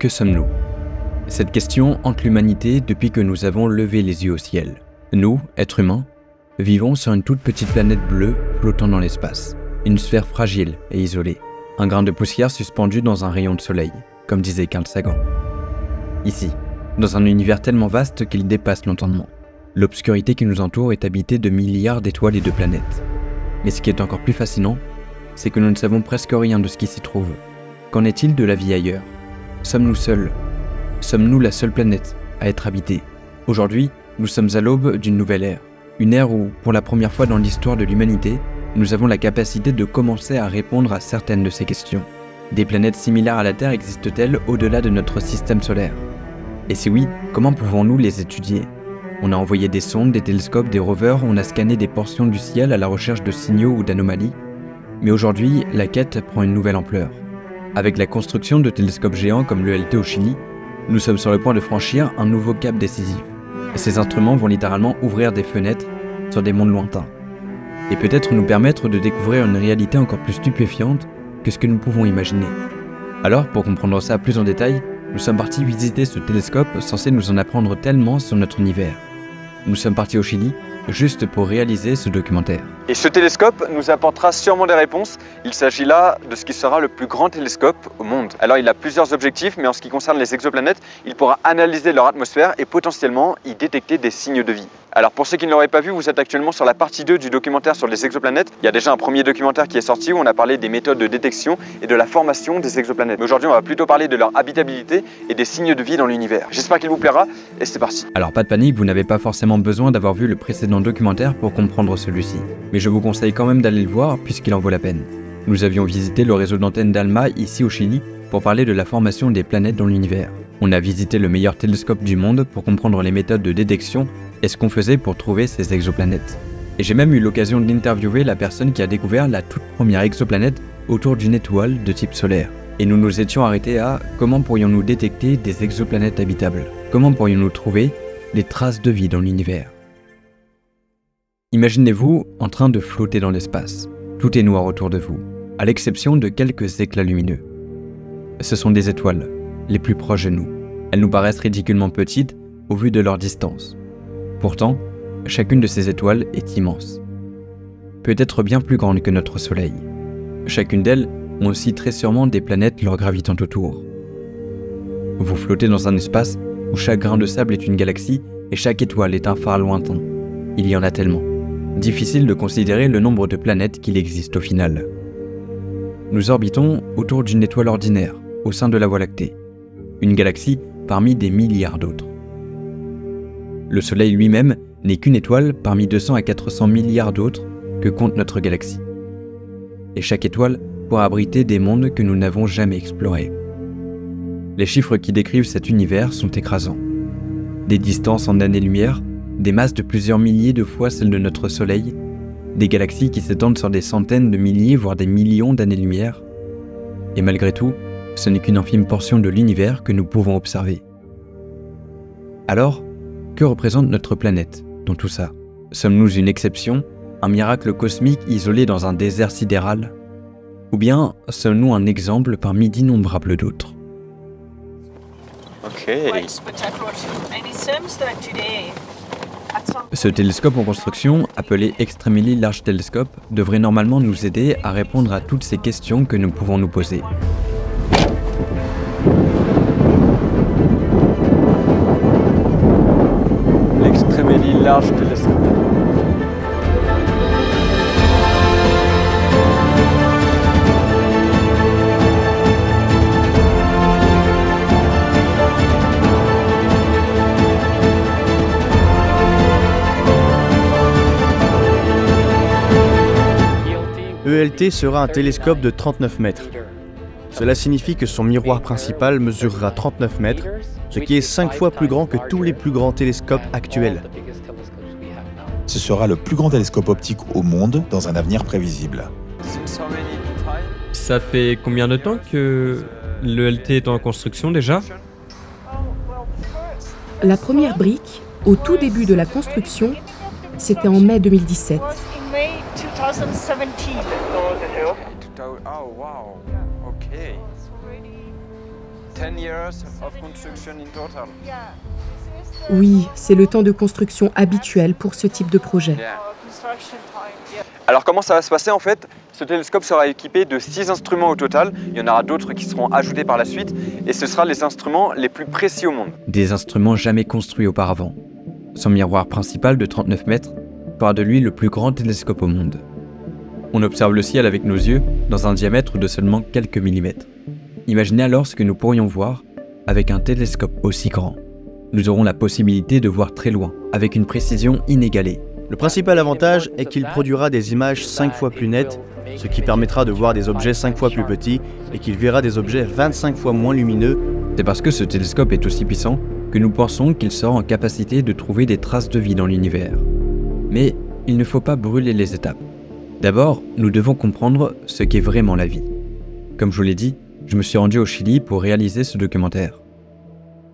Que sommes-nous? Cette question hante l'humanité depuis que nous avons levé les yeux au ciel. Nous, êtres humains, vivons sur une toute petite planète bleue flottant dans l'espace. Une sphère fragile et isolée. Un grain de poussière suspendu dans un rayon de soleil, comme disait Carl Sagan. Ici, dans un univers tellement vaste qu'il dépasse l'entendement. L'obscurité qui nous entoure est habitée de milliards d'étoiles et de planètes. Mais ce qui est encore plus fascinant, c'est que nous ne savons presque rien de ce qui s'y trouve. Qu'en est-il de la vie ailleurs? Sommes-nous seuls? Sommes-nous la seule planète à être habitée? Aujourd'hui, nous sommes à l'aube d'une nouvelle ère. Une ère où, pour la première fois dans l'histoire de l'humanité, nous avons la capacité de commencer à répondre à certaines de ces questions. Des planètes similaires à la Terre existent-elles au-delà de notre système solaire? Et si oui, comment pouvons-nous les étudier? On a envoyé des sondes, des télescopes, des rovers, on a scanné des portions du ciel à la recherche de signaux ou d'anomalies. Mais aujourd'hui, la quête prend une nouvelle ampleur. Avec la construction de télescopes géants comme l'ELT au Chili, nous sommes sur le point de franchir un nouveau cap décisif. Et ces instruments vont littéralement ouvrir des fenêtres sur des mondes lointains. Et peut-être nous permettre de découvrir une réalité encore plus stupéfiante que ce que nous pouvons imaginer. Alors, pour comprendre ça plus en détail, nous sommes partis visiter ce télescope censé nous en apprendre tellement sur notre univers. Nous sommes partis au Chili juste pour réaliser ce documentaire. Et ce télescope nous apportera sûrement des réponses. Il s'agit là de ce qui sera le plus grand télescope au monde. Alors il a plusieurs objectifs, mais en ce qui concerne les exoplanètes, il pourra analyser leur atmosphère et potentiellement y détecter des signes de vie. Alors pour ceux qui ne l'auraient pas vu, vous êtes actuellement sur la partie 2 du documentaire sur les exoplanètes. Il y a déjà un premier documentaire qui est sorti où on a parlé des méthodes de détection et de la formation des exoplanètes. Mais aujourd'hui on va plutôt parler de leur habitabilité et des signes de vie dans l'univers. J'espère qu'il vous plaira et c'est parti. Alors pas de panique, vous n'avez pas forcément besoin d'avoir vu le précédent documentaire pour comprendre celui-ci. Mais je vous conseille quand même d'aller le voir puisqu'il en vaut la peine. Nous avions visité le réseau d'antennes d'ALMA ici au Chili pour parler de la formation des planètes dans l'univers. On a visité le meilleur télescope du monde pour comprendre les méthodes de détection et ce qu'on faisait pour trouver ces exoplanètes. Et j'ai même eu l'occasion d'interviewer la personne qui a découvert la toute première exoplanète autour d'une étoile de type solaire. Et nous nous étions arrêtés à comment pourrions-nous détecter des exoplanètes habitables? Comment pourrions-nous trouver des traces de vie dans l'univers? Imaginez-vous en train de flotter dans l'espace. Tout est noir autour de vous, à l'exception de quelques éclats lumineux. Ce sont des étoiles, les plus proches de nous. Elles nous paraissent ridiculement petites au vu de leur distance. Pourtant, chacune de ces étoiles est immense. Peut-être bien plus grande que notre Soleil. Chacune d'elles ont aussi très sûrement des planètes leur gravitant autour. Vous flottez dans un espace où chaque grain de sable est une galaxie et chaque étoile est un phare lointain. Il y en a tellement. Difficile de considérer le nombre de planètes qu'il existe au final. Nous orbitons autour d'une étoile ordinaire, au sein de la Voie lactée. Une galaxie parmi des milliards d'autres. Le Soleil lui-même n'est qu'une étoile parmi 200 à 400 milliards d'autres que compte notre galaxie. Et chaque étoile pourra abriter des mondes que nous n'avons jamais explorés. Les chiffres qui décrivent cet univers sont écrasants. Des distances en années-lumière, des masses de plusieurs milliers de fois celles de notre Soleil, des galaxies qui s'étendent sur des centaines de milliers voire des millions d'années-lumière. Et malgré tout, ce n'est qu'une infime portion de l'univers que nous pouvons observer. Alors, que représente notre planète dans tout ça? Sommes-nous une exception, un miracle cosmique isolé dans un désert sidéral? Ou bien sommes-nous un exemple parmi d'innombrables d'autres? Ce télescope en construction, appelé Extremely Large Telescope, devrait normalement nous aider à répondre à toutes ces questions que nous pouvons nous poser. L'Extremely Large Telescope. ELT sera un télescope de 39 mètres. Cela signifie que son miroir principal mesurera 39 mètres, ce qui est 5 fois plus grand que tous les plus grands télescopes actuels. Ce sera le plus grand télescope optique au monde dans un avenir prévisible. Ça fait combien de temps que l'ELT est en construction déjà? La première brique, au tout début de la construction, c'était en mai 2017. Oui, c'est le temps de construction habituel pour ce type de projet. Alors comment ça va se passer en fait? Ce télescope sera équipé de 6 instruments au total. Il y en aura d'autres qui seront ajoutés par la suite. Et ce sera les instruments les plus précis au monde. Des instruments jamais construits auparavant. Son miroir principal de 39 mètres fera de lui le plus grand télescope au monde. On observe le ciel avec nos yeux dans un diamètre de seulement quelques millimètres. Imaginez alors ce que nous pourrions voir avec un télescope aussi grand. Nous aurons la possibilité de voir très loin, avec une précision inégalée. Le principal avantage est qu'il produira des images 5 fois plus nettes, ce qui permettra de voir des objets 5 fois plus petits et qu'il verra des objets 25 fois moins lumineux. C'est parce que ce télescope est aussi puissant que nous pensons qu'il sera en capacité de trouver des traces de vie dans l'univers. Mais il ne faut pas brûler les étapes. D'abord, nous devons comprendre ce qu'est vraiment la vie. Comme je vous l'ai dit, je me suis rendu au Chili pour réaliser ce documentaire.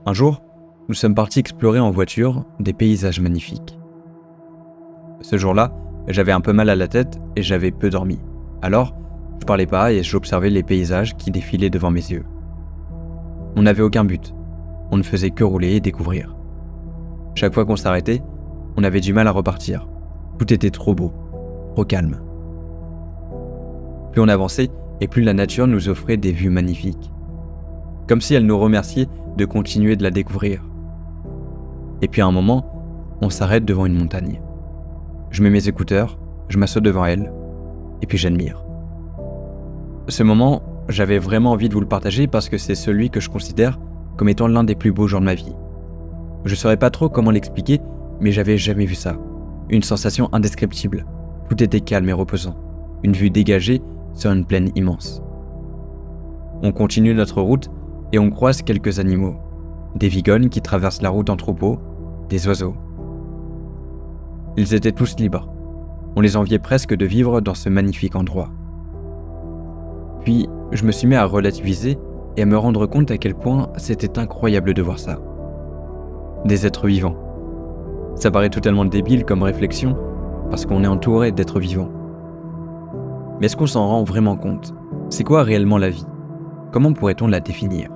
Un jour, nous sommes partis explorer en voiture des paysages magnifiques. Ce jour-là, j'avais un peu mal à la tête et j'avais peu dormi. Alors, je parlais pas et j'observais les paysages qui défilaient devant mes yeux. On n'avait aucun but. On ne faisait que rouler et découvrir. Chaque fois qu'on s'arrêtait, on avait du mal à repartir. Tout était trop beau, trop calme. Plus on avançait et plus la nature nous offrait des vues magnifiques. Comme si elle nous remerciait de continuer de la découvrir. Et puis à un moment, on s'arrête devant une montagne. Je mets mes écouteurs, je m'assois devant elle, et puis j'admire. Ce moment, j'avais vraiment envie de vous le partager parce que c'est celui que je considère comme étant l'un des plus beaux jours de ma vie. Je ne saurais pas trop comment l'expliquer, mais j'avais jamais vu ça. Une sensation indescriptible. Tout était calme et reposant. Une vue dégagée sur une plaine immense. On continue notre route et on croise quelques animaux. Des vigognes qui traversent la route en troupeau, des oiseaux. Ils étaient tous libres. On les enviait presque de vivre dans ce magnifique endroit. Puis, je me suis mis à relativiser et à me rendre compte à quel point c'était incroyable de voir ça. Des êtres vivants. Ça paraît totalement débile comme réflexion, parce qu'on est entouré d'êtres vivants. Mais est-ce qu'on s'en rend vraiment compte? C'est quoi réellement la vie? Comment pourrait-on la définir?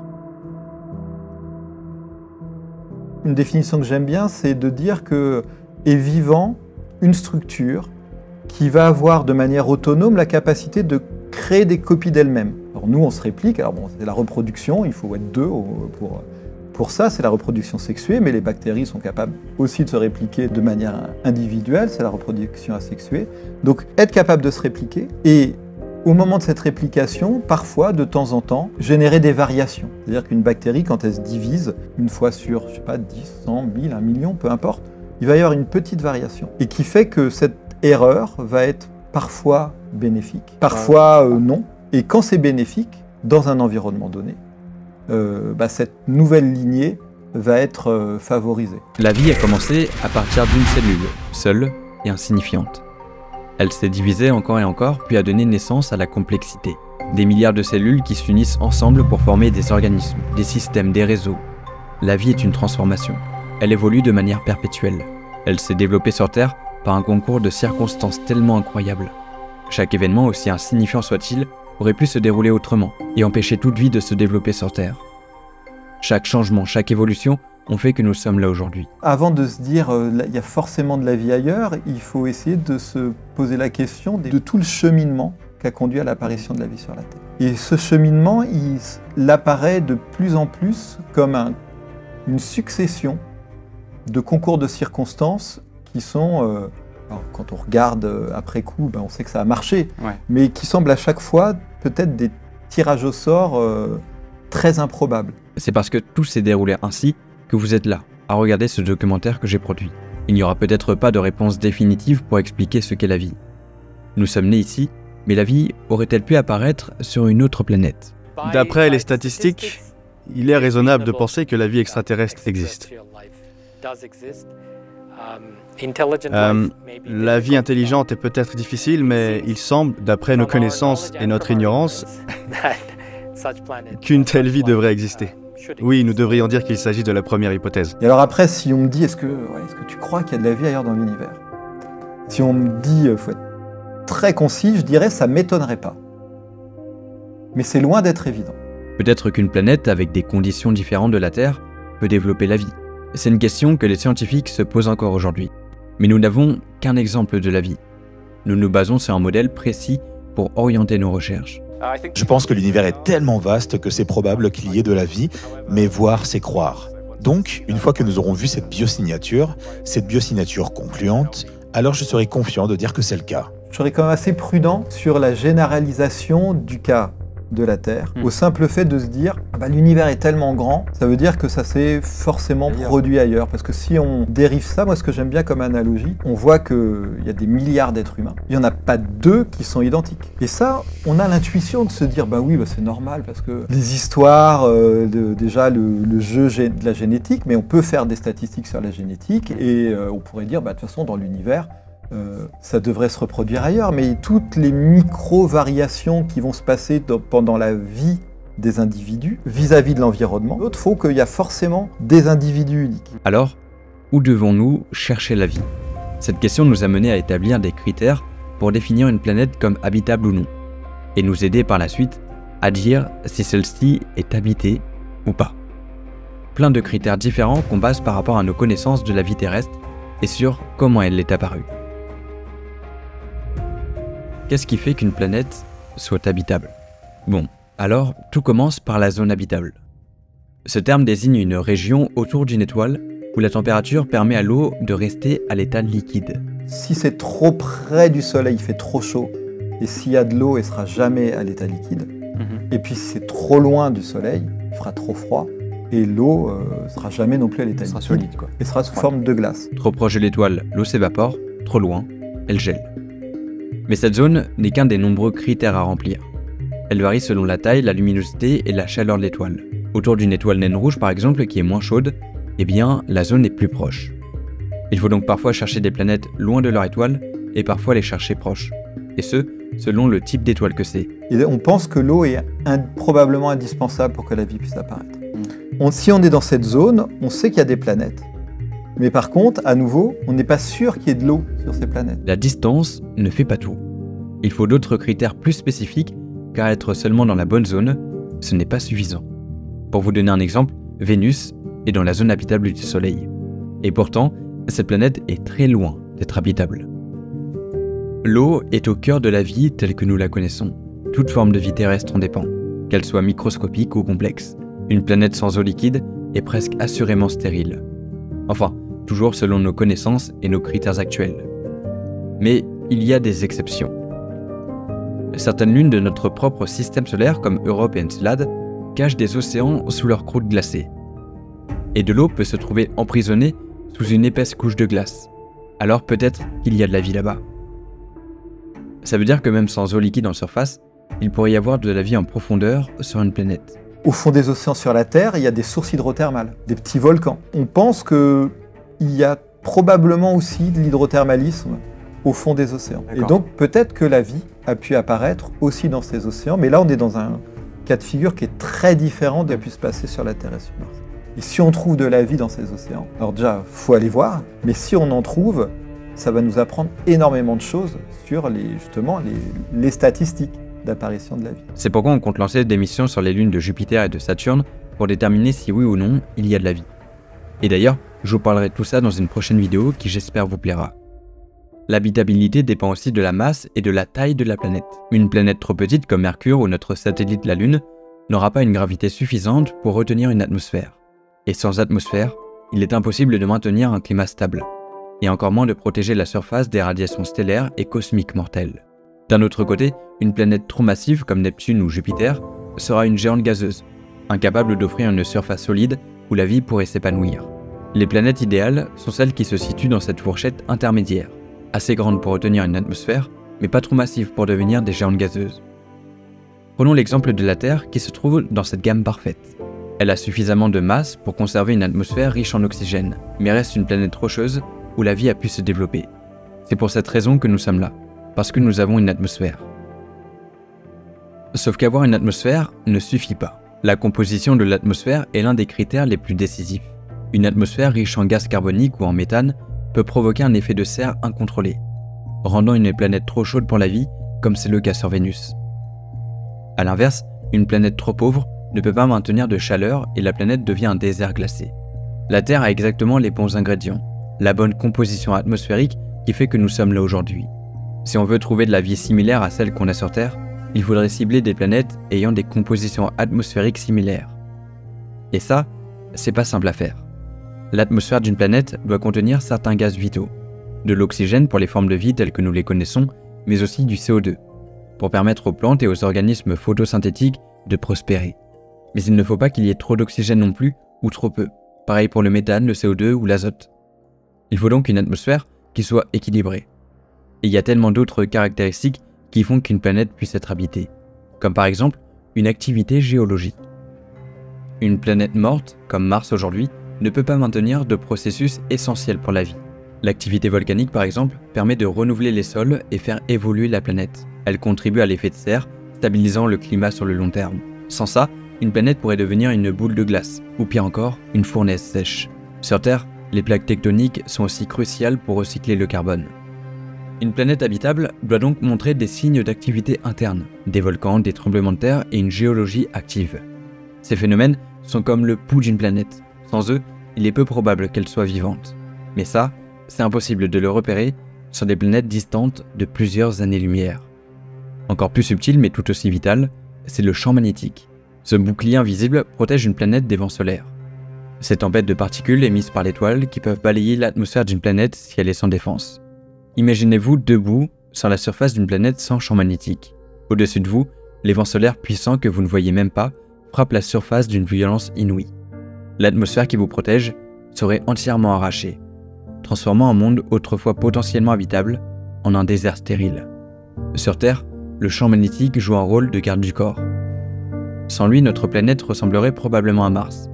Une définition que j'aime bien, c'est de dire que est vivant une structure qui va avoir de manière autonome la capacité de créer des copies d'elle-même. Alors nous, on se réplique, alors bon, c'est la reproduction, il faut être deux pour ça, c'est la reproduction sexuée, mais les bactéries sont capables aussi de se répliquer de manière individuelle, c'est la reproduction asexuée. Donc être capable de se répliquer et au moment de cette réplication, parfois, de temps en temps, générer des variations. C'est-à-dire qu'une bactérie, quand elle se divise, une fois sur, je sais pas, 10, 100, 1000, 1 million, peu importe, il va y avoir une petite variation. Et qui fait que cette erreur va être parfois bénéfique, parfois non. Et quand c'est bénéfique, dans un environnement donné, cette nouvelle lignée va être favorisée. La vie a commencé à partir d'une cellule, seule et insignifiante. Elle s'est divisée encore et encore, puis a donné naissance à la complexité. Des milliards de cellules qui s'unissent ensemble pour former des organismes, des systèmes, des réseaux. La vie est une transformation. Elle évolue de manière perpétuelle. Elle s'est développée sur Terre par un concours de circonstances tellement incroyables. Chaque événement, aussi insignifiant soit-il, aurait pu se dérouler autrement et empêcher toute vie de se développer sur Terre. Chaque changement, chaque évolution ont fait que nous sommes là aujourd'hui. Avant de se dire il y a forcément de la vie ailleurs, il faut essayer de se poser la question de tout le cheminement qui a conduit à l'apparition de la vie sur la Terre. Et ce cheminement, il apparaît de plus en plus comme une succession de concours de circonstances qui sont, alors quand on regarde après coup, on sait que ça a marché, mais qui semblent à chaque fois peut-être des tirages au sort très improbables. C'est parce que tout s'est déroulé ainsi que vous êtes là, à regarder ce documentaire que j'ai produit. Il n'y aura peut-être pas de réponse définitive pour expliquer ce qu'est la vie. Nous sommes nés ici, mais la vie aurait-elle pu apparaître sur une autre planète? D'après les statistiques, il est raisonnable de penser que la vie extraterrestre existe. La vie intelligente est peut-être difficile, mais il semble, d'après nos connaissances et notre ignorance, qu'une telle vie devrait exister. Oui, nous devrions dire qu'il s'agit de la première hypothèse. Et alors après, si on me dit, est-ce que tu crois qu'il y a de la vie ailleurs dans l'univers? Si on me dit, il faut être très concis, je dirais, ça ne m'étonnerait pas. Mais c'est loin d'être évident. Peut-être qu'une planète avec des conditions différentes de la Terre peut développer la vie. C'est une question que les scientifiques se posent encore aujourd'hui. Mais nous n'avons qu'un exemple de la vie. Nous nous basons sur un modèle précis pour orienter nos recherches. Je pense que l'univers est tellement vaste que c'est probable qu'il y ait de la vie, mais voir, c'est croire. Donc, une fois que nous aurons vu cette biosignature concluante, alors je serai confiant de dire que c'est le cas. Je serais quand même assez prudent sur la généralisation du cas de la Terre, au simple fait de se dire l'univers est tellement grand, ça veut dire que ça s'est forcément produit ailleurs. Parce que si on dérive ça, moi ce que j'aime bien comme analogie, on voit qu'il y a des milliards d'êtres humains. Il n'y en a pas deux qui sont identiques. Et ça, on a l'intuition de se dire c'est normal, parce que les histoires, déjà le jeu de la génétique, mais on peut faire des statistiques sur la génétique, et on pourrait dire de toute façon dans l'univers, ça devrait se reproduire ailleurs, mais toutes les micro-variations qui vont se passer pendant la vie des individus vis-à-vis de l'environnement, il faut qu'il y a forcément des individus uniques. Alors, où devons-nous chercher la vie? Cette question nous a mené à établir des critères pour définir une planète comme habitable ou non, et nous aider par la suite à dire si celle-ci est habitée ou pas. Plein de critères différents qu'on base par rapport à nos connaissances de la vie terrestre et sur comment elle est apparue. Qu'est-ce qui fait qu'une planète soit habitable? Bon, alors tout commence par la zone habitable. Ce terme désigne une région autour d'une étoile où la température permet à l'eau de rester à l'état liquide. Si c'est trop près du soleil, il fait trop chaud, et s'il y a de l'eau, elle ne sera jamais à l'état liquide. Et puis si c'est trop loin du soleil, il fera trop froid, et l'eau ne sera jamais non plus à l'état liquide. solide, quoi. Et sera sous forme de glace. Trop proche de l'étoile, l'eau s'évapore, trop loin, elle gèle. Mais cette zone n'est qu'un des nombreux critères à remplir. Elle varie selon la taille, la luminosité et la chaleur de l'étoile. Autour d'une étoile naine rouge par exemple, qui est moins chaude, eh bien la zone est plus proche. Il faut donc parfois chercher des planètes loin de leur étoile et parfois les chercher proches. Et ce, selon le type d'étoile que c'est. Et on pense que l'eau est probablement indispensable pour que la vie puisse apparaître. Si on est dans cette zone, on sait qu'il y a des planètes. Mais par contre, à nouveau, on n'est pas sûr qu'il y ait de l'eau sur ces planètes. La distance ne fait pas tout. Il faut d'autres critères plus spécifiques, car être seulement dans la bonne zone, ce n'est pas suffisant. Pour vous donner un exemple, Vénus est dans la zone habitable du Soleil. Et pourtant, cette planète est très loin d'être habitable. L'eau est au cœur de la vie telle que nous la connaissons. Toute forme de vie terrestre en dépend, qu'elle soit microscopique ou complexe. Une planète sans eau liquide est presque assurément stérile. Enfin, toujours selon nos connaissances et nos critères actuels. Mais il y a des exceptions. Certaines lunes de notre propre système solaire, comme Europe et Encelade, cachent des océans sous leur croûte glacée. Et de l'eau peut se trouver emprisonnée sous une épaisse couche de glace. Alors peut-être qu'il y a de la vie là-bas. Ça veut dire que même sans eau liquide en surface, il pourrait y avoir de la vie en profondeur sur une planète. Au fond des océans sur la Terre, il y a des sources hydrothermales, des petits volcans. On pense qu'il y a probablement aussi de l'hydrothermalisme au fond des océans. Et donc peut-être que la vie a pu apparaître aussi dans ces océans, mais là on est dans un cas de figure qui est très différent de ce qui a pu se passer sur la Terre et sur Mars. Et si on trouve de la vie dans ces océans, alors déjà, il faut aller voir, mais si on en trouve, ça va nous apprendre énormément de choses sur les statistiques d'apparition de la vie. C'est pourquoi on compte lancer des missions sur les lunes de Jupiter et de Saturne pour déterminer si oui ou non il y a de la vie. Et d'ailleurs, je vous parlerai de tout ça dans une prochaine vidéo qui j'espère vous plaira. L'habitabilité dépend aussi de la masse et de la taille de la planète. Une planète trop petite comme Mercure ou notre satellite la Lune n'aura pas une gravité suffisante pour retenir une atmosphère. Et sans atmosphère, il est impossible de maintenir un climat stable, et encore moins de protéger la surface des radiations stellaires et cosmiques mortelles. D'un autre côté, une planète trop massive comme Neptune ou Jupiter sera une géante gazeuse, incapable d'offrir une surface solide où la vie pourrait s'épanouir. Les planètes idéales sont celles qui se situent dans cette fourchette intermédiaire, assez grande pour retenir une atmosphère, mais pas trop massive pour devenir des géantes gazeuses. Prenons l'exemple de la Terre qui se trouve dans cette gamme parfaite. Elle a suffisamment de masse pour conserver une atmosphère riche en oxygène, mais reste une planète rocheuse où la vie a pu se développer. C'est pour cette raison que nous sommes là, parce que nous avons une atmosphère. Sauf qu'avoir une atmosphère ne suffit pas. La composition de l'atmosphère est l'un des critères les plus décisifs. Une atmosphère riche en gaz carbonique ou en méthane peut provoquer un effet de serre incontrôlé, rendant une planète trop chaude pour la vie, comme c'est le cas sur Vénus. A l'inverse, une planète trop pauvre ne peut pas maintenir de chaleur et la planète devient un désert glacé. La Terre a exactement les bons ingrédients, la bonne composition atmosphérique qui fait que nous sommes là aujourd'hui. Si on veut trouver de la vie similaire à celle qu'on a sur Terre, il faudrait cibler des planètes ayant des compositions atmosphériques similaires. Et ça, c'est pas simple à faire. L'atmosphère d'une planète doit contenir certains gaz vitaux, de l'oxygène pour les formes de vie telles que nous les connaissons, mais aussi du CO2, pour permettre aux plantes et aux organismes photosynthétiques de prospérer. Mais il ne faut pas qu'il y ait trop d'oxygène non plus, ou trop peu. Pareil pour le méthane, le CO2 ou l'azote. Il faut donc une atmosphère qui soit équilibrée. Et il y a tellement d'autres caractéristiques qui font qu'une planète puisse être habitée, comme par exemple une activité géologique. Une planète morte, comme Mars aujourd'hui, ne peut pas maintenir de processus essentiels pour la vie. L'activité volcanique, par exemple, permet de renouveler les sols et faire évoluer la planète. Elle contribue à l'effet de serre, stabilisant le climat sur le long terme. Sans ça, une planète pourrait devenir une boule de glace, ou pire encore, une fournaise sèche. Sur Terre, les plaques tectoniques sont aussi cruciales pour recycler le carbone. Une planète habitable doit donc montrer des signes d'activité interne, des volcans, des tremblements de terre et une géologie active. Ces phénomènes sont comme le pouls d'une planète. Sans eux, il est peu probable qu'elle soit vivante. Mais ça, c'est impossible de le repérer sur des planètes distantes de plusieurs années-lumière. Encore plus subtil mais tout aussi vital, c'est le champ magnétique. Ce bouclier invisible protège une planète des vents solaires. Ces tempêtes de particules émises par l'étoile qui peuvent balayer l'atmosphère d'une planète si elle est sans défense. Imaginez-vous debout sur la surface d'une planète sans champ magnétique. Au-dessus de vous, les vents solaires puissants que vous ne voyez même pas frappent la surface d'une violence inouïe. L'atmosphère qui vous protège serait entièrement arrachée, transformant un monde autrefois potentiellement habitable en un désert stérile. Sur Terre, le champ magnétique joue un rôle de garde du corps. Sans lui, notre planète ressemblerait probablement à Mars,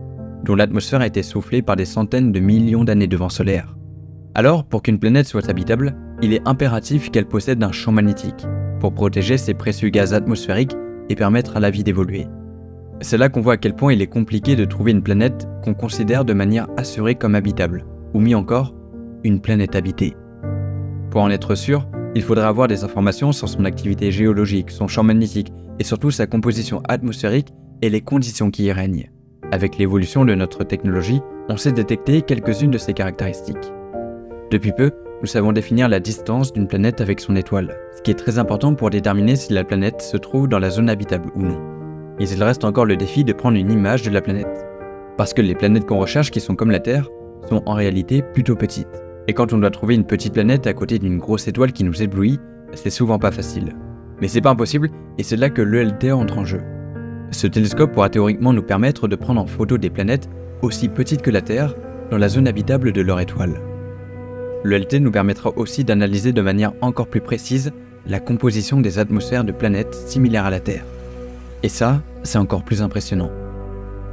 dont l'atmosphère a été soufflée par des centaines de millions d'années de vent solaire. Alors, pour qu'une planète soit habitable, il est impératif qu'elle possède un champ magnétique, pour protéger ses précieux gaz atmosphériques et permettre à la vie d'évoluer. C'est là qu'on voit à quel point il est compliqué de trouver une planète qu'on considère de manière assurée comme habitable, ou mieux encore, une planète habitée. Pour en être sûr, il faudra avoir des informations sur son activité géologique, son champ magnétique et surtout sa composition atmosphérique et les conditions qui y règnent. Avec l'évolution de notre technologie, on sait détecter quelques-unes de ces caractéristiques. Depuis peu, nous savons définir la distance d'une planète avec son étoile, ce qui est très important pour déterminer si la planète se trouve dans la zone habitable ou non. Mais il reste encore le défi de prendre une image de la planète. Parce que les planètes qu'on recherche qui sont comme la Terre sont en réalité plutôt petites. Et quand on doit trouver une petite planète à côté d'une grosse étoile qui nous éblouit, c'est souvent pas facile. Mais c'est pas impossible et c'est là que l'ELT entre en jeu. Ce télescope pourra théoriquement nous permettre de prendre en photo des planètes aussi petites que la Terre dans la zone habitable de leur étoile. L'ELT nous permettra aussi d'analyser de manière encore plus précise la composition des atmosphères de planètes similaires à la Terre. Et ça, c'est encore plus impressionnant.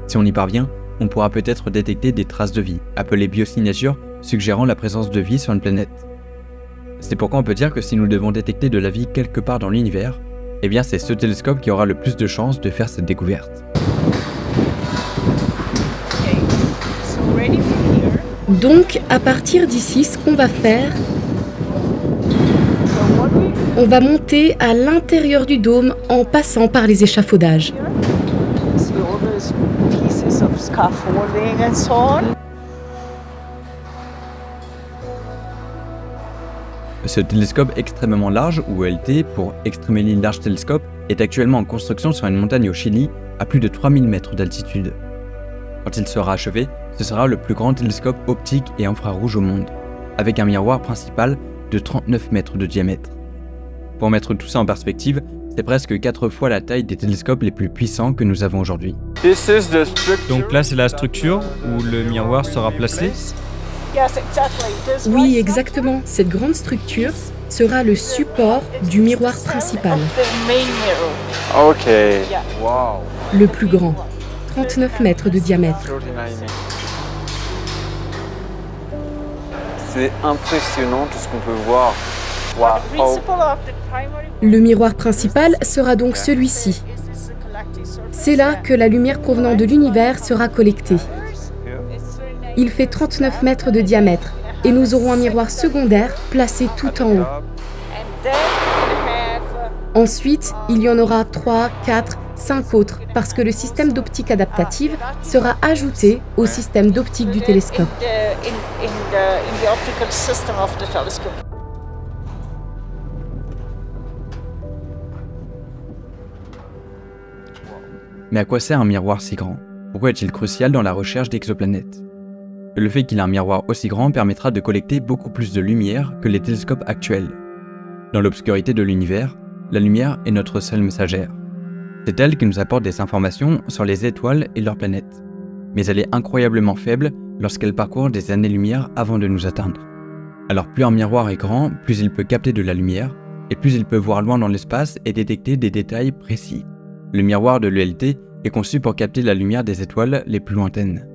Si on y parvient, on pourra peut-être détecter des traces de vie, appelées biosignatures, suggérant la présence de vie sur une planète. C'est pourquoi on peut dire que si nous devons détecter de la vie quelque part dans l'univers, eh bien c'est ce télescope qui aura le plus de chances de faire cette découverte. Donc, à partir d'ici, ce qu'on va faire, on va monter à l'intérieur du dôme en passant par les échafaudages. Ce télescope extrêmement large, ou ELT pour Extremely Large Telescope, est actuellement en construction sur une montagne au Chili à plus de 3000 mètres d'altitude. Quand il sera achevé, ce sera le plus grand télescope optique et infrarouge au monde, avec un miroir principal de 39 mètres de diamètre. Pour mettre tout ça en perspective, c'est presque 4 fois la taille des télescopes les plus puissants que nous avons aujourd'hui. Donc là, c'est la structure où le miroir sera placé. Oui, exactement. Cette grande structure sera le support du miroir principal. Ok. Wow. Le plus grand, 39 mètres de diamètre. C'est impressionnant tout ce qu'on peut voir. Wow. Le miroir principal sera donc celui-ci. C'est là que la lumière provenant de l'univers sera collectée. Il fait 39 mètres de diamètre et nous aurons un miroir secondaire placé tout en haut. Ensuite, il y en aura 3, 4, 5 autres, parce que le système d'optique adaptative sera ajouté au système d'optique du télescope. Mais à quoi sert un miroir si grand? Pourquoi est-il crucial dans la recherche d'exoplanètes? Le fait qu'il ait un miroir aussi grand permettra de collecter beaucoup plus de lumière que les télescopes actuels. Dans l'obscurité de l'univers, la lumière est notre seule messagère. C'est elle qui nous apporte des informations sur les étoiles et leurs planètes. Mais elle est incroyablement faible lorsqu'elle parcourt des années-lumière avant de nous atteindre. Alors plus un miroir est grand, plus il peut capter de la lumière, et plus il peut voir loin dans l'espace et détecter des détails précis. Le miroir de l'ELT est conçu pour capter la lumière des étoiles les plus lointaines,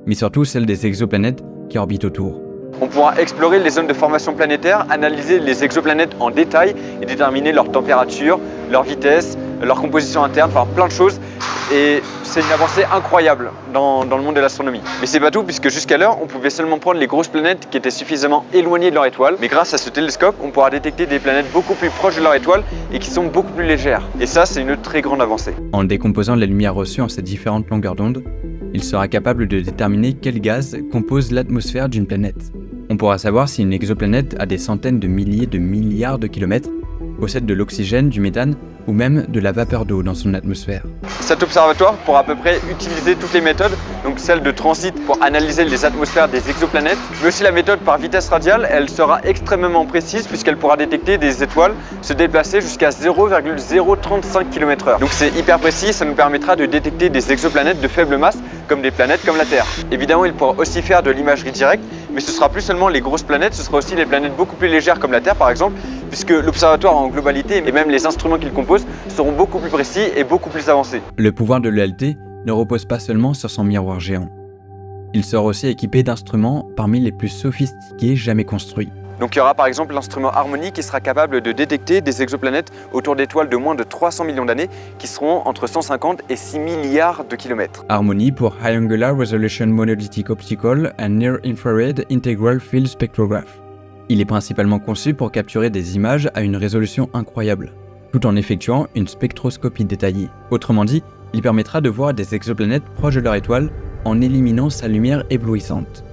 mais surtout celle des exoplanètes qui orbitent autour. On pourra explorer les zones de formation planétaire, analyser les exoplanètes en détail et déterminer leur température, leur vitesse, leur composition interne, enfin plein de choses. Et c'est une avancée incroyable dans le monde de l'astronomie. Mais c'est pas tout, puisque jusqu'alors, on pouvait seulement prendre les grosses planètes qui étaient suffisamment éloignées de leur étoile. Mais grâce à ce télescope, on pourra détecter des planètes beaucoup plus proches de leur étoile et qui sont beaucoup plus légères. Et ça, c'est une très grande avancée. En décomposant la lumière reçue en ces différentes longueurs d'onde, il sera capable de déterminer quel gaz compose l'atmosphère d'une planète. On pourra savoir si une exoplanète a des centaines de milliers de milliards de kilomètres, possède de l'oxygène, du méthane ou même de la vapeur d'eau dans son atmosphère. Cet observatoire pourra à peu près utiliser toutes les méthodes, donc celle de transit pour analyser les atmosphères des exoplanètes, mais aussi la méthode par vitesse radiale. Elle sera extrêmement précise puisqu'elle pourra détecter des étoiles se déplacer jusqu'à 0,035 km/h. Donc c'est hyper précis, ça nous permettra de détecter des exoplanètes de faible masse comme des planètes comme la Terre. Évidemment, il pourra aussi faire de l'imagerie directe, mais ce sera plus seulement les grosses planètes, ce sera aussi les planètes beaucoup plus légères comme la Terre par exemple, puisque l'observatoire en globalité et même les instruments qu'il compose seront beaucoup plus précis et beaucoup plus avancés. Le pouvoir de l'ELT ne repose pas seulement sur son miroir géant. Il sera aussi équipé d'instruments parmi les plus sophistiqués jamais construits. Donc il y aura par exemple l'instrument Harmony qui sera capable de détecter des exoplanètes autour d'étoiles de moins de 300 millions d'années qui seront entre 150 et 6 milliards de kilomètres. Harmony pour High Angular Resolution Monolithic Optical and Near Infrared Integral Field Spectrograph. Il est principalement conçu pour capturer des images à une résolution incroyable, tout en effectuant une spectroscopie détaillée. Autrement dit, il permettra de voir des exoplanètes proches de leur étoile en éliminant sa lumière éblouissante.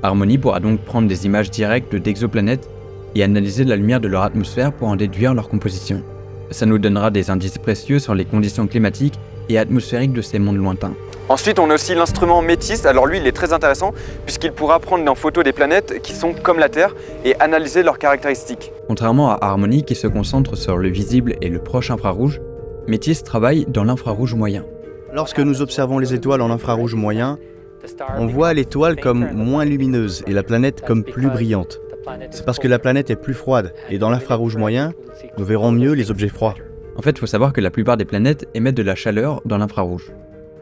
Harmony pourra donc prendre des images directes d'exoplanètes et analyser la lumière de leur atmosphère pour en déduire leur composition. Ça nous donnera des indices précieux sur les conditions climatiques et atmosphériques de ces mondes lointains. Ensuite, on a aussi l'instrument Métis. Alors lui, il est très intéressant puisqu'il pourra prendre en photo des planètes qui sont comme la Terre et analyser leurs caractéristiques. Contrairement à Harmony qui se concentre sur le visible et le proche infrarouge, Métis travaille dans l'infrarouge moyen. Lorsque nous observons les étoiles en infrarouge moyen, on voit l'étoile comme moins lumineuse et la planète comme plus brillante. C'est parce que la planète est plus froide et dans l'infrarouge moyen, nous verrons mieux les objets froids. En fait, il faut savoir que la plupart des planètes émettent de la chaleur dans l'infrarouge.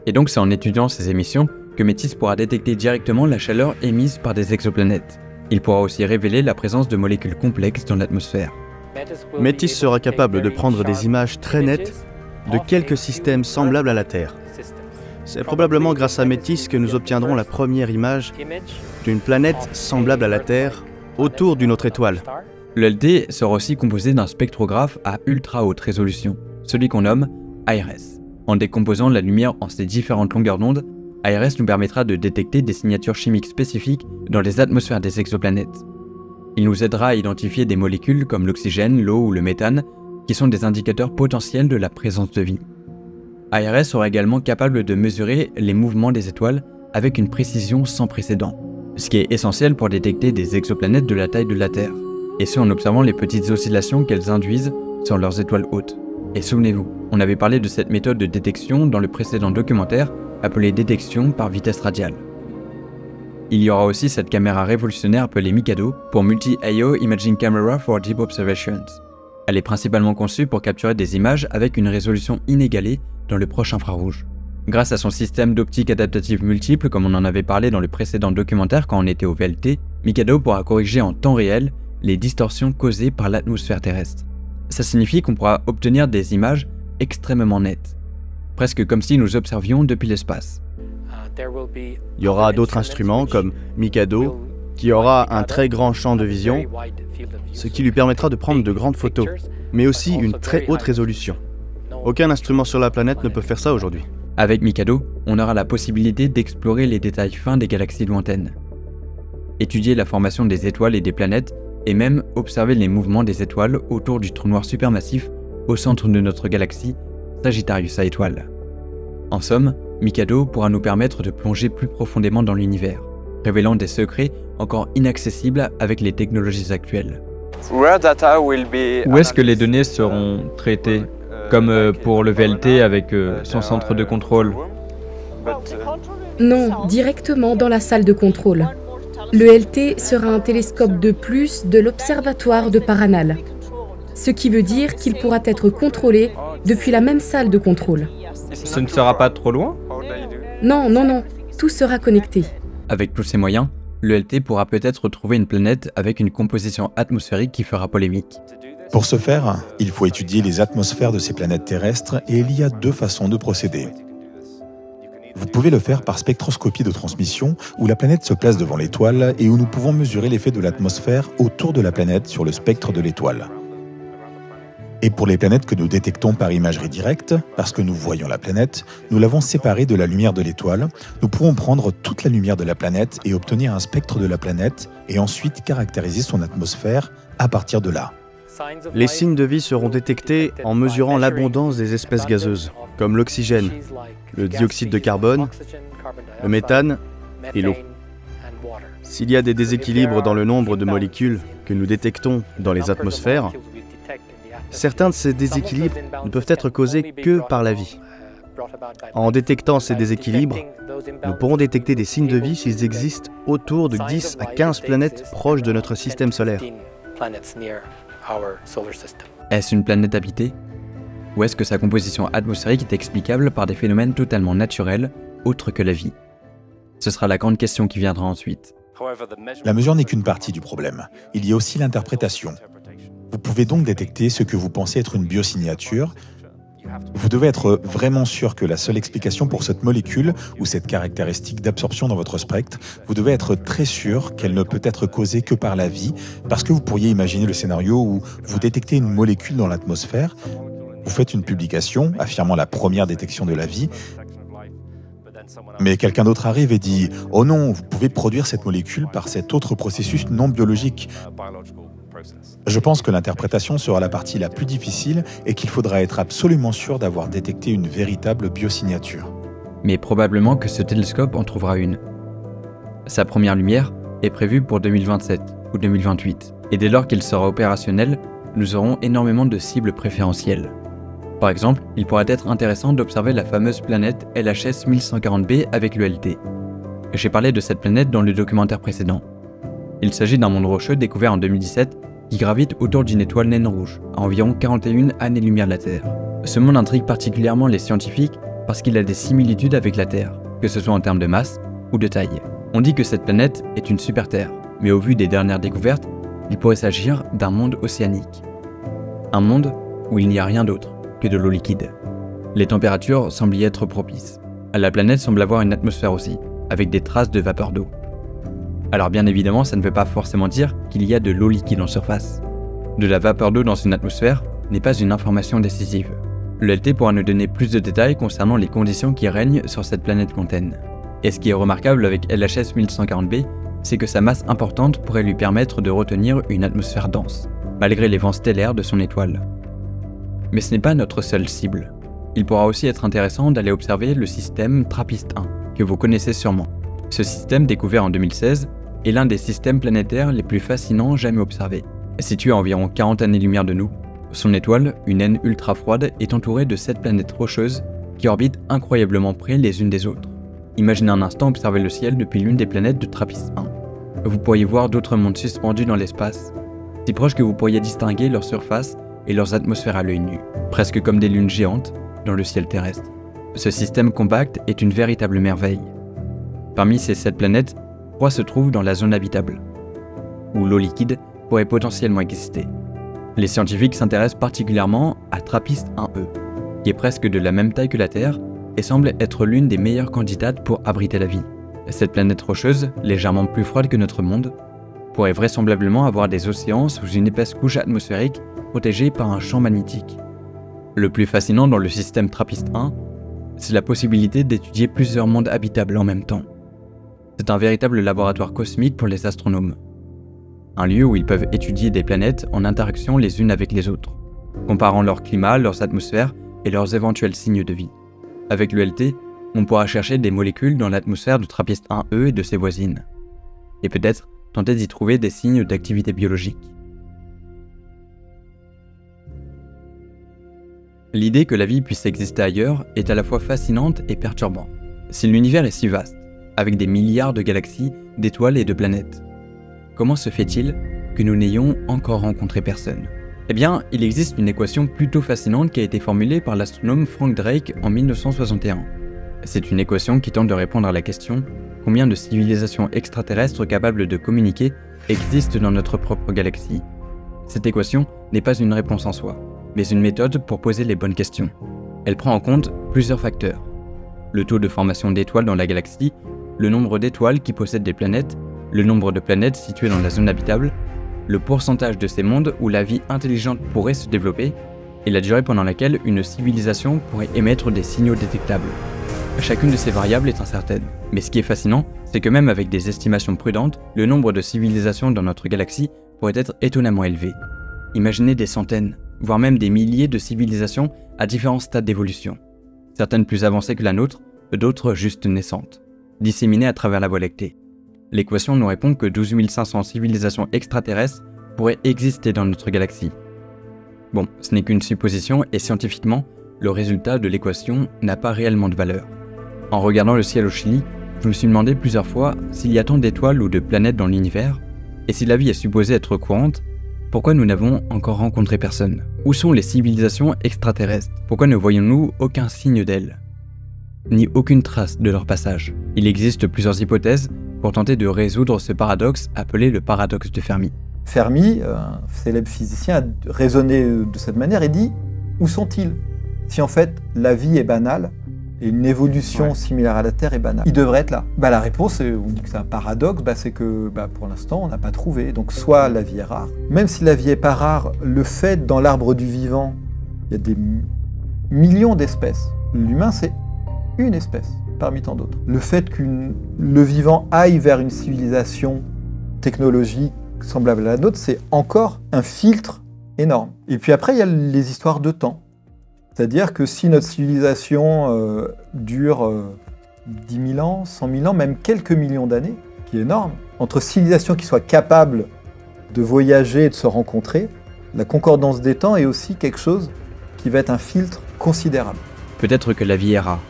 Et donc c'est en étudiant ces émissions que Métis pourra détecter directement la chaleur émise par des exoplanètes. Il pourra aussi révéler la présence de molécules complexes dans l'atmosphère. Métis sera capable de prendre des images très nettes de quelques systèmes semblables à la Terre. C'est probablement grâce à Métis que nous obtiendrons la première image d'une planète semblable à la Terre autour d'une autre étoile. L'ELT sera aussi composé d'un spectrographe à ultra haute résolution, celui qu'on nomme ARS. En décomposant la lumière en ses différentes longueurs d'onde, ARS nous permettra de détecter des signatures chimiques spécifiques dans les atmosphères des exoplanètes. Il nous aidera à identifier des molécules comme l'oxygène, l'eau ou le méthane, qui sont des indicateurs potentiels de la présence de vie. ARS sera également capable de mesurer les mouvements des étoiles avec une précision sans précédent, ce qui est essentiel pour détecter des exoplanètes de la taille de la Terre, et ce en observant les petites oscillations qu'elles induisent sur leurs étoiles hautes. Et souvenez-vous, on avait parlé de cette méthode de détection dans le précédent documentaire appelée détection par vitesse radiale. Il y aura aussi cette caméra révolutionnaire appelée Mikado pour Multi-IO Imaging Camera for Deep Observations. Elle est principalement conçue pour capturer des images avec une résolution inégalée dans le proche infrarouge. Grâce à son système d'optique adaptative multiple, comme on en avait parlé dans le précédent documentaire quand on était au VLT, Mikado pourra corriger en temps réel les distorsions causées par l'atmosphère terrestre. Ça signifie qu'on pourra obtenir des images extrêmement nettes, presque comme si nous observions depuis l'espace. Il y aura d'autres instruments comme Mikado, qui aura un très grand champ de vision, ce qui lui permettra de prendre de grandes photos, mais aussi une très haute résolution. Aucun instrument sur la planète ne peut faire ça aujourd'hui. Avec Mikado, on aura la possibilité d'explorer les détails fins des galaxies lointaines, étudier la formation des étoiles et des planètes, et même observer les mouvements des étoiles autour du trou noir supermassif au centre de notre galaxie, Sagittarius A étoile. En somme, Mikado pourra nous permettre de plonger plus profondément dans l'univers, révélant des secrets encore inaccessibles avec les technologies actuelles. Où est-ce que les données seront traitées, comme pour le VLT avec son centre de contrôle? Non, directement dans la salle de contrôle. Le LT sera un télescope de plus de l'observatoire de Paranal, ce qui veut dire qu'il pourra être contrôlé depuis la même salle de contrôle. Ce ne sera pas trop loin? Non, non, non, tout sera connecté. Avec tous ces moyens, le LT pourra peut-être trouver une planète avec une composition atmosphérique qui fera polémique. Pour ce faire, il faut étudier les atmosphères de ces planètes terrestres et il y a deux façons de procéder. Vous pouvez le faire par spectroscopie de transmission, où la planète se place devant l'étoile et où nous pouvons mesurer l'effet de l'atmosphère autour de la planète sur le spectre de l'étoile. Et pour les planètes que nous détectons par imagerie directe, parce que nous voyons la planète, nous l'avons séparée de la lumière de l'étoile, nous pourrons prendre toute la lumière de la planète et obtenir un spectre de la planète et ensuite caractériser son atmosphère à partir de là. Les signes de vie seront détectés en mesurant l'abondance des espèces gazeuses, comme l'oxygène, le dioxyde de carbone, le méthane et l'eau. S'il y a des déséquilibres dans le nombre de molécules que nous détectons dans les atmosphères, certains de ces déséquilibres ne peuvent être causés que par la vie. En détectant ces déséquilibres, nous pourrons détecter des signes de vie s'ils existent autour de 10 à 15 planètes proches de notre système solaire. Est-ce une planète habitée? Ou est-ce que sa composition atmosphérique est explicable par des phénomènes totalement naturels, autres que la vie? Ce sera la grande question qui viendra ensuite. La mesure n'est qu'une partie du problème. Il y a aussi l'interprétation. Vous pouvez donc détecter ce que vous pensez être une biosignature. Vous devez être vraiment sûr que la seule explication pour cette molécule ou cette caractéristique d'absorption dans votre spectre, vous devez être très sûr qu'elle ne peut être causée que par la vie, parce que vous pourriez imaginer le scénario où vous détectez une molécule dans l'atmosphère, vous faites une publication affirmant la première détection de la vie, mais quelqu'un d'autre arrive et dit « Oh non, vous pouvez produire cette molécule par cet autre processus non biologique ». Je pense que l'interprétation sera la partie la plus difficile et qu'il faudra être absolument sûr d'avoir détecté une véritable biosignature. Mais probablement que ce télescope en trouvera une. Sa première lumière est prévue pour 2027 ou 2028, et dès lors qu'il sera opérationnel, nous aurons énormément de cibles préférentielles. Par exemple, il pourrait être intéressant d'observer la fameuse planète LHS 1140b avec le LT. J'ai parlé de cette planète dans le documentaire précédent. Il s'agit d'un monde rocheux découvert en 2017 qui gravite autour d'une étoile naine rouge, à environ 41 années-lumière de la Terre. Ce monde intrigue particulièrement les scientifiques parce qu'il a des similitudes avec la Terre, que ce soit en termes de masse ou de taille. On dit que cette planète est une super-Terre, mais au vu des dernières découvertes, il pourrait s'agir d'un monde océanique. Un monde où il n'y a rien d'autre que de l'eau liquide. Les températures semblent y être propices. La planète semble avoir une atmosphère aussi, avec des traces de vapeur d'eau. Alors bien évidemment, ça ne veut pas forcément dire qu'il y a de l'eau liquide en surface. De la vapeur d'eau dans une atmosphère n'est pas une information décisive. Le LT pourra nous donner plus de détails concernant les conditions qui règnent sur cette planète lointaine. Et ce qui est remarquable avec LHS 1140b, c'est que sa masse importante pourrait lui permettre de retenir une atmosphère dense, malgré les vents stellaires de son étoile. Mais ce n'est pas notre seule cible. Il pourra aussi être intéressant d'aller observer le système TRAPPIST-1, que vous connaissez sûrement. Ce système, découvert en 2016, est l'un des systèmes planétaires les plus fascinants jamais observés. Situé à environ 40 années-lumière de nous, son étoile, une naine ultra froide, est entourée de 7 planètes rocheuses qui orbitent incroyablement près les unes des autres. Imaginez un instant observer le ciel depuis l'une des planètes de TRAPPIST-1. Vous pourriez voir d'autres mondes suspendus dans l'espace, si proches que vous pourriez distinguer leur surface et leurs atmosphères à l'œil nu, presque comme des lunes géantes dans le ciel terrestre. Ce système compact est une véritable merveille. Parmi ces 7 planètes, 3 se trouvent dans la zone habitable, où l'eau liquide pourrait potentiellement exister. Les scientifiques s'intéressent particulièrement à TRAPPIST-1e, qui est presque de la même taille que la Terre et semble être l'une des meilleures candidates pour abriter la vie. Cette planète rocheuse, légèrement plus froide que notre monde, pourrait vraisemblablement avoir des océans sous une épaisse couche atmosphérique protégée par un champ magnétique. Le plus fascinant dans le système TRAPPIST-1, c'est la possibilité d'étudier plusieurs mondes habitables en même temps. C'est un véritable laboratoire cosmique pour les astronomes. Un lieu où ils peuvent étudier des planètes en interaction les unes avec les autres, comparant leur climat, leurs atmosphères et leurs éventuels signes de vie. Avec l'ULT, on pourra chercher des molécules dans l'atmosphère de TRAPPIST-1e et de ses voisines, et peut-être tenter d'y trouver des signes d'activité biologique. L'idée que la vie puisse exister ailleurs est à la fois fascinante et perturbante. Si l'univers est si vaste, avec des milliards de galaxies, d'étoiles et de planètes, comment se fait-il que nous n'ayons encore rencontré personne? Eh bien, il existe une équation plutôt fascinante qui a été formulée par l'astronome Frank Drake en 1961. C'est une équation qui tente de répondre à la question « Combien de civilisations extraterrestres capables de communiquer existent dans notre propre galaxie ?» Cette équation n'est pas une réponse en soi, mais une méthode pour poser les bonnes questions. Elle prend en compte plusieurs facteurs. Le taux de formation d'étoiles dans la galaxie, le nombre d'étoiles qui possèdent des planètes, le nombre de planètes situées dans la zone habitable, le pourcentage de ces mondes où la vie intelligente pourrait se développer, et la durée pendant laquelle une civilisation pourrait émettre des signaux détectables. Chacune de ces variables est incertaine, mais ce qui est fascinant, c'est que même avec des estimations prudentes, le nombre de civilisations dans notre galaxie pourrait être étonnamment élevé. Imaginez des centaines, voire même des milliers de civilisations à différents stades d'évolution. Certaines plus avancées que la nôtre, d'autres juste naissantes, disséminées à travers la Voie lactée. L'équation nous répond que 12 500 civilisations extraterrestres pourraient exister dans notre galaxie. Bon, ce n'est qu'une supposition et scientifiquement, le résultat de l'équation n'a pas réellement de valeur. En regardant le ciel au Chili, je me suis demandé plusieurs fois s'il y a tant d'étoiles ou de planètes dans l'univers, et si la vie est supposée être courante, pourquoi nous n'avons encore rencontré personne? Où sont les civilisations extraterrestres? Pourquoi ne voyons-nous aucun signe d'elles? Ni aucune trace de leur passage. Il existe plusieurs hypothèses pour tenter de résoudre ce paradoxe appelé le paradoxe de Fermi. Fermi, un célèbre physicien, a raisonné de cette manière et dit « Où sont-ils » Si en fait la vie est banale et une évolution similaire à la Terre est banale, ils devraient être là. La réponse, on dit que c'est un paradoxe, c'est que pour l'instant on n'a pas trouvé. Donc soit la vie est rare, même si la vie n'est pas rare, le fait dans l'arbre du vivant, il y a des millions d'espèces. L'humain c'est une espèce parmi tant d'autres. Le fait que le vivant aille vers une civilisation technologique semblable à la nôtre, c'est encore un filtre énorme. Et puis après il y a les histoires de temps. C'est-à-dire que si notre civilisation dure 10 000 ans, 100 000 ans, même quelques millions d'années, qui est énorme, entre civilisations qui soient capables de voyager et de se rencontrer, la concordance des temps est aussi quelque chose qui va être un filtre considérable. Peut-être que la vie est rare,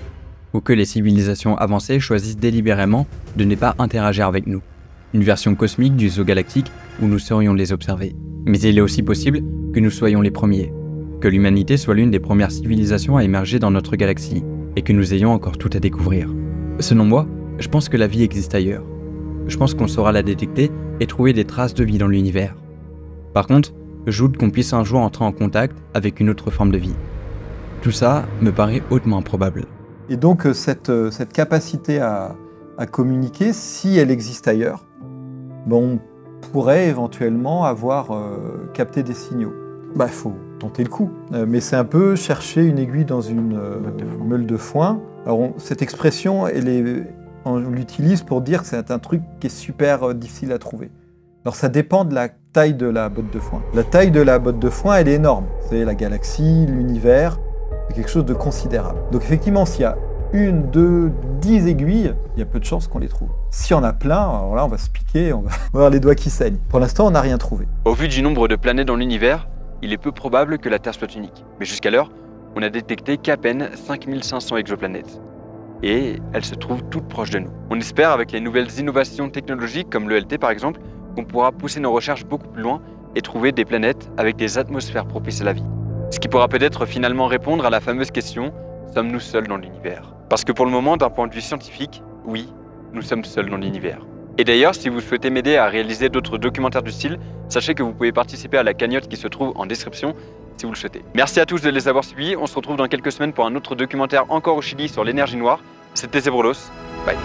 ou que les civilisations avancées choisissent délibérément de ne pas interagir avec nous. Une version cosmique du zoo galactique où nous saurions les observer. Mais il est aussi possible que nous soyons les premiers. Que l'humanité soit l'une des premières civilisations à émerger dans notre galaxie, et que nous ayons encore tout à découvrir. Selon moi, je pense que la vie existe ailleurs. Je pense qu'on saura la détecter et trouver des traces de vie dans l'univers. Par contre, je doute qu'on puisse un jour entrer en contact avec une autre forme de vie. Tout ça me paraît hautement improbable. Et donc cette capacité à communiquer, si elle existe ailleurs, on pourrait éventuellement avoir capté des signaux. Faut tenter le coup. Mais c'est un peu chercher une aiguille dans une meule de foin. Alors cette expression, on l'utilise pour dire que c'est un truc qui est super difficile à trouver. Alors ça dépend de la taille de la botte de foin. La taille de la botte de foin, elle est énorme. C'est la galaxie, l'univers, c'est quelque chose de considérable. Donc effectivement, s'il y a 1, 2, 10 aiguilles, il y a peu de chances qu'on les trouve. Si on a plein, alors là on va se piquer, on va avoir les doigts qui saignent. Pour l'instant, on n'a rien trouvé. Au vu du nombre de planètes dans l'univers, il est peu probable que la Terre soit unique. Mais jusqu'alors, on n'a détecté qu'à peine 5500 exoplanètes. Et elles se trouvent toutes proches de nous. On espère, avec les nouvelles innovations technologiques comme l'ELT par exemple, qu'on pourra pousser nos recherches beaucoup plus loin et trouver des planètes avec des atmosphères propices à la vie. Ce qui pourra peut-être finalement répondre à la fameuse question « Sommes-nous seuls dans l'univers ?» Parce que pour le moment, d'un point de vue scientifique, oui, nous sommes seuls dans l'univers. Et d'ailleurs, si vous souhaitez m'aider à réaliser d'autres documentaires du style, sachez que vous pouvez participer à la cagnotte qui se trouve en description si vous le souhaitez. Merci à tous de les avoir suivis, on se retrouve dans quelques semaines pour un autre documentaire encore au Chili sur l'énergie noire. C'était Zebrolos, bye.